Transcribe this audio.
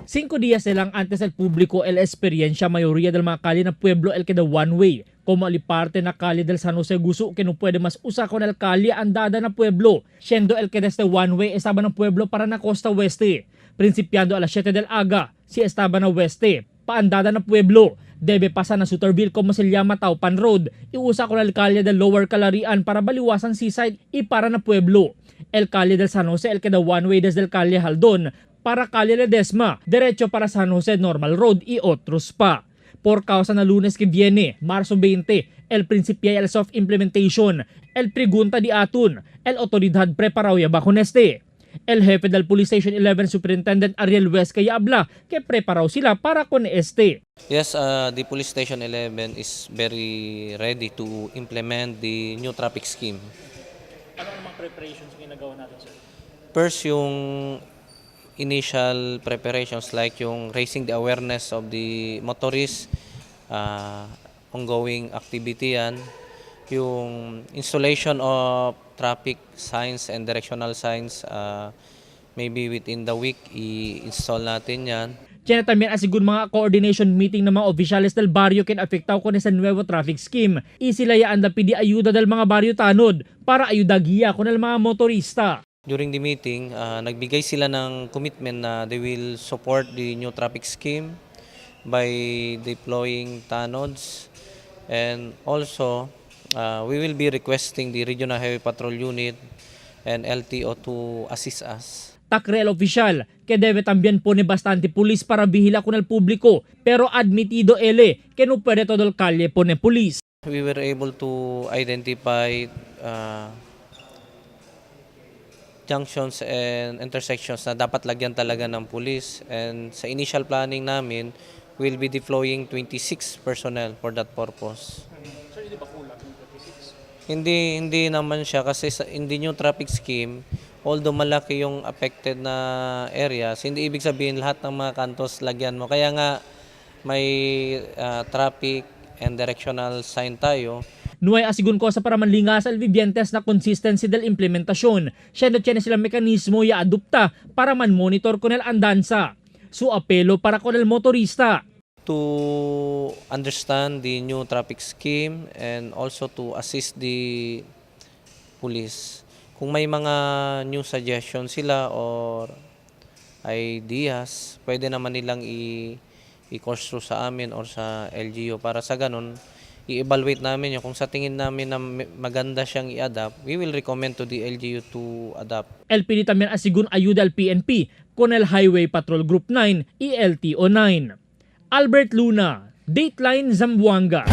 5 días silang antes el público el experiencia mayoría del mga calle na pueblo el queda one way. Como ali parte na calle del San Jose Guso que no puede mas usa con el calle andada na pueblo. Siendo el que desde one way estaba ng pueblo para na costa oeste. Principiando a las 7 del aga, si estaba na oeste, paandada na pueblo. Debe pasar na Suterville como se llama Taupan Road. Iusa con el calle del Lower Calarian para baliwasan seaside y para na pueblo. El calle del San Jose el queda one way desde el calle Haldon para calle Ledesma, derecho para San Jose Normal Road y otros pa. Por causa na lunes que viene, Marzo 20, el principia el soft implementation, el pregunta di atun, el autoridad preparao ya bajo neste. El jefe del Police Station 11 Superintendent Ariel West kaya habla que preparaw sila para con este. Yes, the Police Station 11 is very ready to implement the new traffic scheme. Ano ang mga preparations ginagawa natin, sir? First, yung initial preparations like yung raising the awareness of the motorists, ongoing activity yan, yung installation of traffic signs and directional signs, maybe within the week i-install natin yan. Diyan también asigun mga coordination meeting ng mga opisyales del baryo ken afektaw ko sa nuevo traffic scheme. Isilayaan da pidi ayuda del mga baryo tanod para ayuda giya kon el mga motorista. During the meeting, nagbigay sila ng commitment na they will support the new traffic scheme by deploying tanods, and also we will be requesting the Regional Highway Patrol Unit and LTO to assist us. Takre el oficial que debe también pone bastante pulis para vigila con el público, pero admitido ele que no puede todo el calle pone pulis. We were able to identify junctions and intersections na dapat lagyan talaga ng pulis, and sa initial planning namin, we'll be deploying 26 personnel for that purpose. So hindi ba kulang yung 26? Hindi naman siya kasi in the new traffic scheme, although malaki yung affected na areas, hindi ibig sabihin lahat ng mga kantos lagyan mo. Kaya nga may traffic and directional sign tayo. Nuay asigun ko sa para manlingas al vivientes na consistency del implementasyon. Siya na silang mekanismo ya adopta para man monitor con el andansa. Su apelo para con el motorista. To understand the new traffic scheme and also to assist the police. Kung may mga new suggestions sila or ideas, pwede naman nilang i-course through sa amin or sa LGU para sa ganun i-evaluate namin yun. Kung sa tingin namin na maganda siyang i-adapt, we will recommend to the LGU to adapt. LPD también asigun ayuda al PNP con el Highway Patrol Group 9 y LTO 9. Albert Luna, Dateline Zamboanga.